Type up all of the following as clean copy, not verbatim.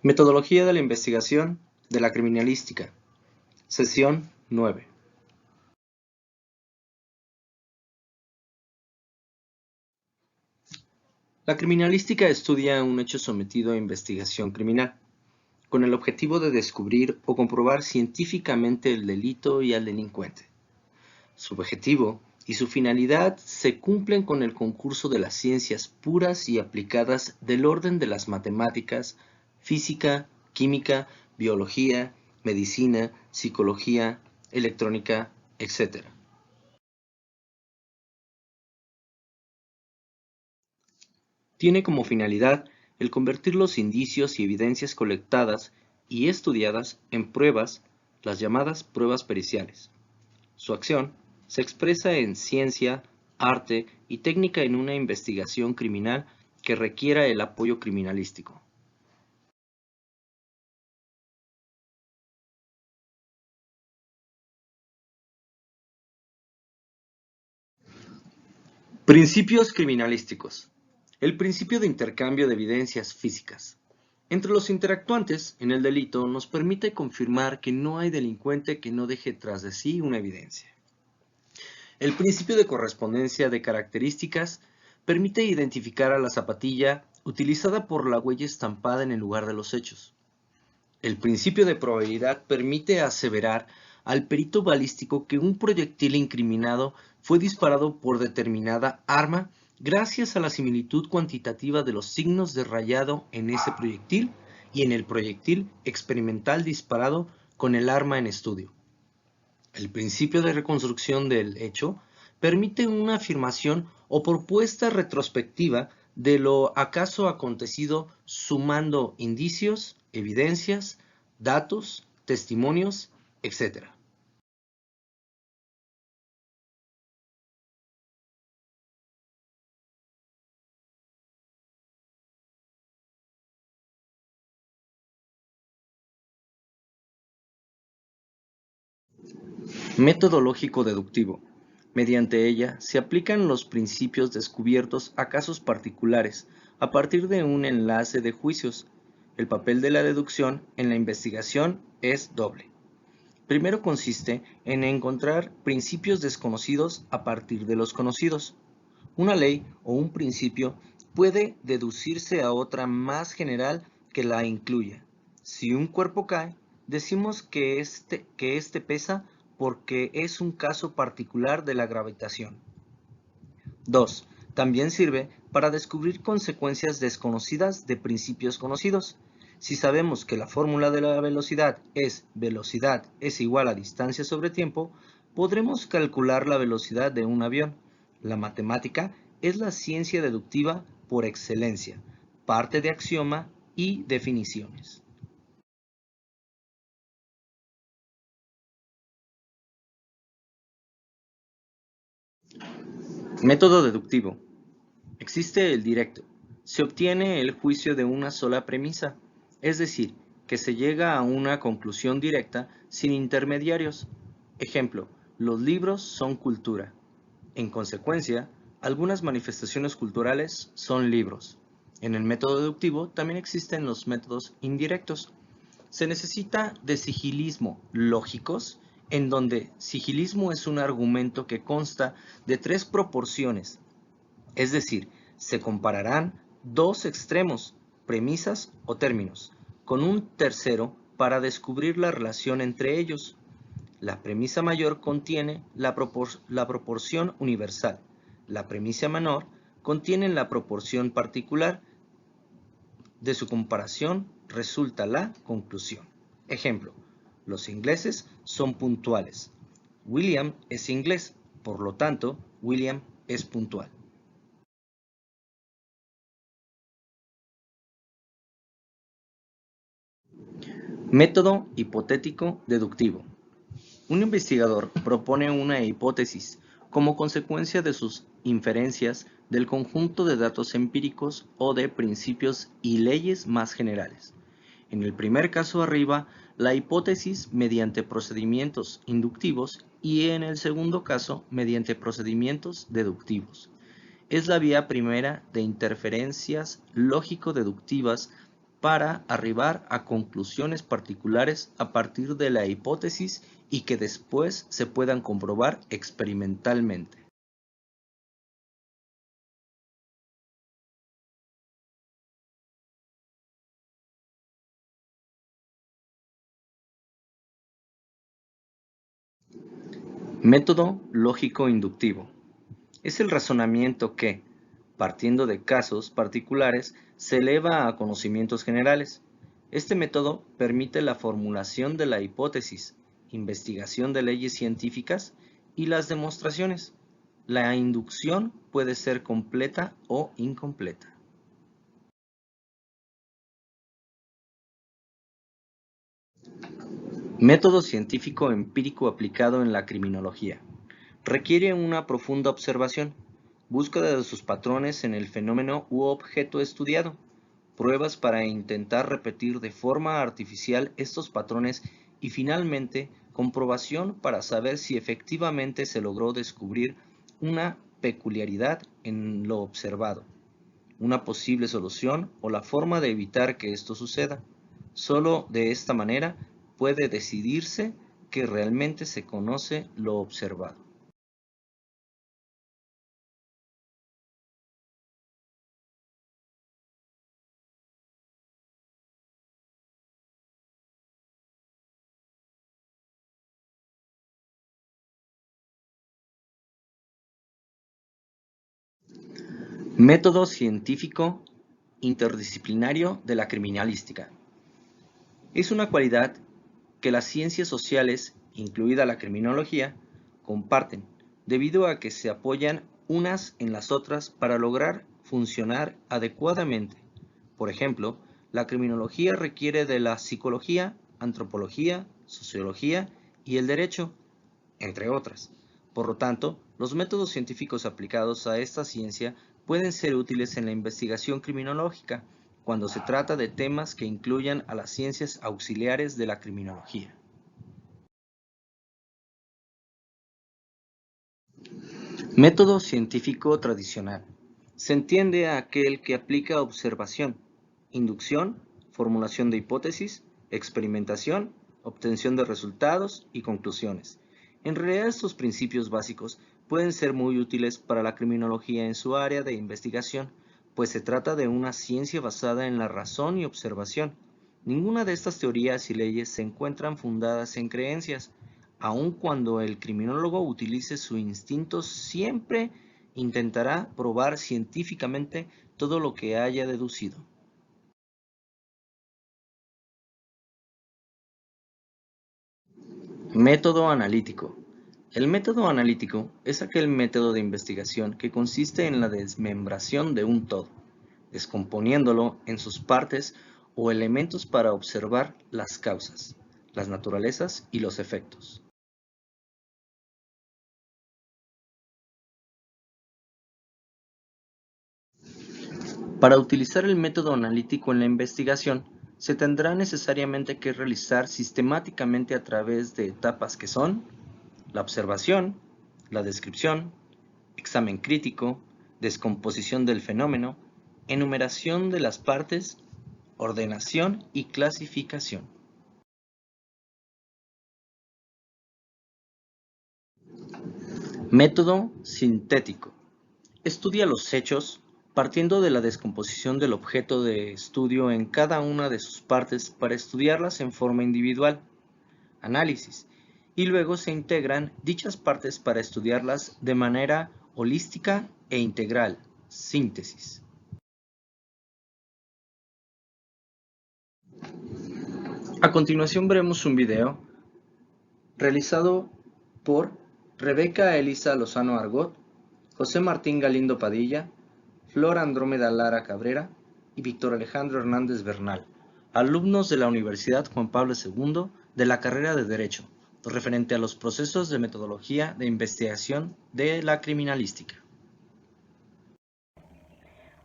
Metodología de la investigación de la criminalística. Sesión 9. La criminalística estudia un hecho sometido a investigación criminal, con el objetivo de descubrir o comprobar científicamente el delito y al delincuente. Su objetivo y su finalidad se cumplen con el concurso de las ciencias puras y aplicadas del orden de las matemáticas, física, química, biología, medicina, psicología, electrónica, etc. Tiene como finalidad el convertir los indicios y evidencias colectadas y estudiadas en pruebas, las llamadas pruebas periciales. Su acción se expresa en ciencia, arte y técnica en una investigación criminal que requiera el apoyo criminalístico. Principios criminalísticos. El principio de intercambio de evidencias físicas. Entre los interactuantes en el delito nos permite confirmar que no hay delincuente que no deje tras de sí una evidencia. El principio de correspondencia de características permite identificar a la zapatilla utilizada por la huella estampada en el lugar de los hechos. El principio de probabilidad permite aseverar al perito balístico que un proyectil incriminado fue disparado por determinada arma gracias a la similitud cuantitativa de los signos de rayado en ese proyectil y en el proyectil experimental disparado con el arma en estudio. El principio de reconstrucción del hecho permite una afirmación o propuesta retrospectiva de lo acaso acontecido sumando indicios, evidencias, datos, testimonios, etc. Metodológico deductivo. Mediante ella se aplican los principios descubiertos a casos particulares a partir de un enlace de juicios. El papel de la deducción en la investigación es doble. Primero consiste en encontrar principios desconocidos a partir de los conocidos. Una ley o un principio puede deducirse a otra más general que la incluya. Si un cuerpo cae, decimos que este pesa porque es un caso particular de la gravitación. 2. También sirve para descubrir consecuencias desconocidas de principios conocidos. Si sabemos que la fórmula de la velocidad es igual a distancia sobre tiempo, podremos calcular la velocidad de un avión. La matemática es la ciencia deductiva por excelencia, parte de axioma y definiciones. Método deductivo. Existe el directo. Se obtiene el juicio de una sola premisa, es decir, que se llega a una conclusión directa sin intermediarios. Ejemplo, los libros son cultura. En consecuencia, algunas manifestaciones culturales son libros. En el método deductivo también existen los métodos indirectos. Se necesita de sigilismo lógicos, en donde sigilismo es un argumento que consta de tres proporciones, es decir, se compararán dos extremos, premisas o términos, con un tercero para descubrir la relación entre ellos. La premisa mayor contiene la proporción universal. La premisa menor contiene la proporción particular. De su comparación resulta la conclusión. Ejemplo, los ingleses son puntuales. William es inglés, por lo tanto, William es puntual. Método hipotético deductivo. Un investigador propone una hipótesis como consecuencia de sus inferencias del conjunto de datos empíricos o de principios y leyes más generales. En el primer caso arriba, la hipótesis mediante procedimientos inductivos y en el segundo caso mediante procedimientos deductivos. Es la vía primera de interferencias lógico-deductivas para arribar a conclusiones particulares a partir de la hipótesis y que después se puedan comprobar experimentalmente. Método lógico-inductivo. Es el razonamiento que, partiendo de casos particulares, se eleva a conocimientos generales. Este método permite la formulación de la hipótesis, investigación de leyes científicas y las demostraciones. La inducción puede ser completa o incompleta. Método científico empírico aplicado en la criminología. Requiere una profunda observación, búsqueda de sus patrones en el fenómeno u objeto estudiado, pruebas para intentar repetir de forma artificial estos patrones y finalmente comprobación para saber si efectivamente se logró descubrir una peculiaridad en lo observado, una posible solución o la forma de evitar que esto suceda. Solo de esta manera puede decidirse que realmente se conoce lo observado. Método científico interdisciplinario de la criminalística. Es una cualidad que las ciencias sociales, incluida la criminología, comparten, debido a que se apoyan unas en las otras para lograr funcionar adecuadamente. Por ejemplo, la criminología requiere de la psicología, antropología, sociología y el derecho, entre otras. Por lo tanto, los métodos científicos aplicados a esta ciencia pueden ser útiles en la investigación criminológica cuando se trata de temas que incluyan a las ciencias auxiliares de la criminología. Método científico tradicional. Se entiende a aquel que aplica observación, inducción, formulación de hipótesis, experimentación, obtención de resultados y conclusiones. En realidad estos principios básicos pueden ser muy útiles para la criminología en su área de investigación, pues se trata de una ciencia basada en la razón y observación. Ninguna de estas teorías y leyes se encuentran fundadas en creencias, aun cuando el criminólogo utilice su instinto, siempre intentará probar científicamente todo lo que haya deducido. Método analítico. El método analítico es aquel método de investigación que consiste en la desmembración de un todo, descomponiéndolo en sus partes o elementos para observar las causas, las naturalezas y los efectos. Para utilizar el método analítico en la investigación, se tendrá necesariamente que realizar sistemáticamente a través de etapas que son la observación, la descripción, examen crítico, descomposición del fenómeno, enumeración de las partes, ordenación y clasificación. Método sintético. Estudia los hechos partiendo de la descomposición del objeto de estudio en cada una de sus partes para estudiarlas en forma individual, análisis, y luego se integran dichas partes para estudiarlas de manera holística e integral, síntesis. A continuación veremos un video realizado por Rebeca Elisa Lozano Argot, José Martín Galindo Padilla, Flor Andrómeda Lara Cabrera y Víctor Alejandro Hernández Bernal, alumnos de la Universidad Juan Pablo II de la carrera de Derecho, referente a los procesos de metodología de investigación de la criminalística.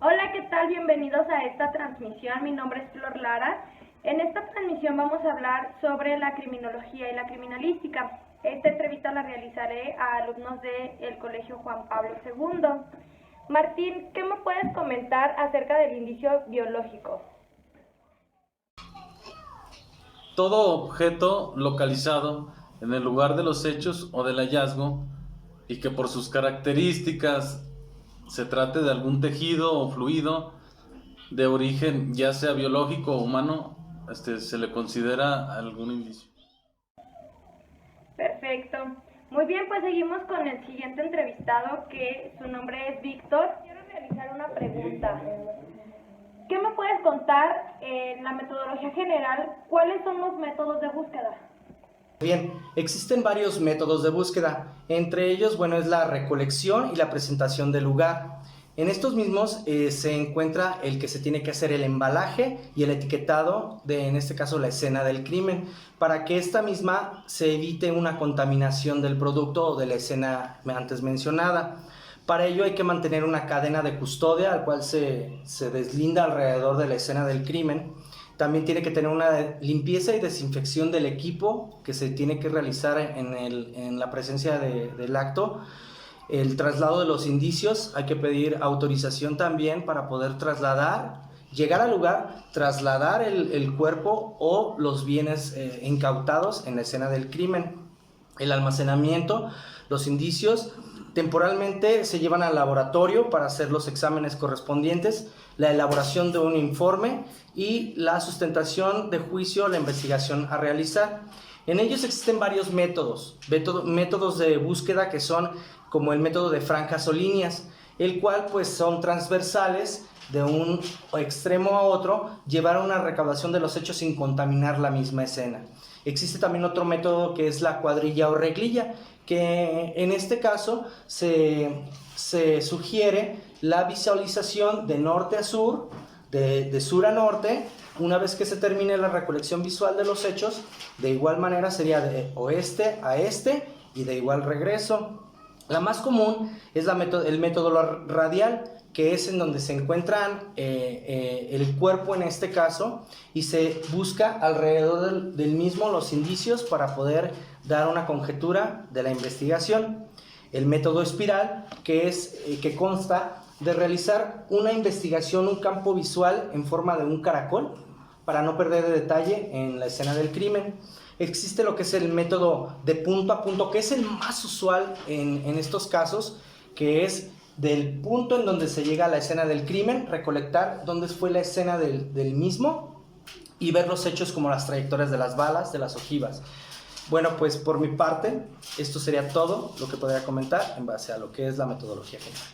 Hola, ¿qué tal? Bienvenidos a esta transmisión. Mi nombre es Flor Lara. En esta transmisión vamos a hablar sobre la criminología y la criminalística. Esta entrevista la realizaré a alumnos del Colegio Juan Pablo II. Martín, ¿qué me puedes comentar acerca del indicio biológico? todo objeto localizado en el lugar de los hechos o del hallazgo y que por sus características se trate de algún tejido o fluido de origen ya sea biológico o humano, se le considera algún indicio. Perfecto. Muy bien, pues seguimos con el siguiente entrevistado, que su nombre es Víctor. Quiero realizar una pregunta. ¿Qué me puedes contar en la metodología general? ¿Cuáles son los métodos de búsqueda? Bien, existen varios métodos de búsqueda. Entre ellos, bueno, es la recolección y la presentación del lugar. En estos mismos se encuentra el que se tiene que hacer el embalaje y el etiquetado de, en este caso, la escena del crimen, para que esta misma se evite una contaminación del producto o de la escena antes mencionada. Para ello hay que mantener una cadena de custodia al cual se deslinda alrededor de la escena del crimen. También tiene que tener una limpieza y desinfección del equipo que se tiene que realizar en la presencia del acto. El traslado de los indicios, hay que pedir autorización también para poder llegar al lugar, trasladar el cuerpo o los bienes incautados en la escena del crimen. El almacenamiento, los indicios temporalmente se llevan al laboratorio para hacer los exámenes correspondientes, la elaboración de un informe y la sustentación de juicio, la investigación a realizar. En ellos existen varios métodos de búsqueda que son como el método de franjas o líneas, el cual pues son transversales de un extremo a otro, llevar a una recaudación de los hechos sin contaminar la misma escena. Existe también otro método que es la cuadrilla o reglilla, que en este caso se sugiere la visualización de norte a sur, de sur a norte. Una vez que se termine la recolección visual de los hechos, de igual manera sería de oeste a este y de igual regreso. La más común es el método radial, que es en donde se encuentran el cuerpo en este caso y se busca alrededor del mismo los indicios para poder dar una conjetura de la investigación. El método espiral, que consta de realizar una investigación, un campo visual en forma de un caracol para no perder de detalle en la escena del crimen. Existe lo que es el método de punto a punto, que es el más usual en estos casos, que es del punto en donde se llega a la escena del crimen, recolectar dónde fue la escena del mismo y ver los hechos como las trayectorias de las balas, de las ojivas. Bueno, pues por mi parte, esto sería todo lo que podría comentar en base a lo que es la metodología general.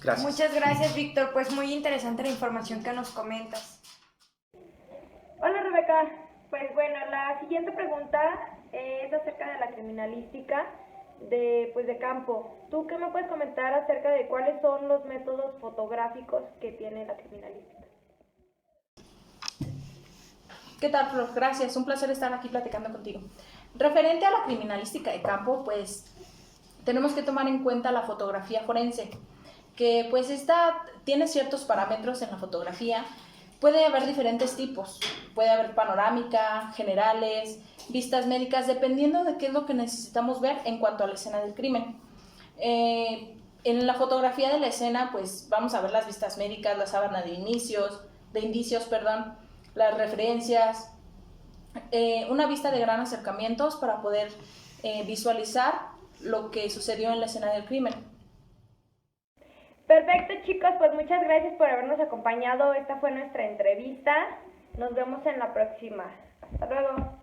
Gracias. Muchas gracias, Víctor. Pues muy interesante la información que nos comentas. Hola, Rebeca. Pues bueno, la siguiente pregunta es acerca de la criminalística de campo. ¿Tú qué me puedes comentar acerca de cuáles son los métodos fotográficos que tiene la criminalística? ¿Qué tal, Flor? Gracias, un placer estar aquí platicando contigo. Referente a la criminalística de campo, pues tenemos que tomar en cuenta la fotografía forense, que pues tiene ciertos parámetros en la fotografía. Puede haber diferentes tipos, puede haber panorámica, generales, vistas médicas, dependiendo de qué es lo que necesitamos ver en cuanto a la escena del crimen. En la fotografía de la escena, pues vamos a ver las vistas médicas, la sábana de indicios, las referencias, una vista de gran acercamientos para poder visualizar lo que sucedió en la escena del crimen. Perfecto, chicos, pues muchas gracias por habernos acompañado. Esta fue nuestra entrevista. Nos vemos en la próxima. Hasta luego.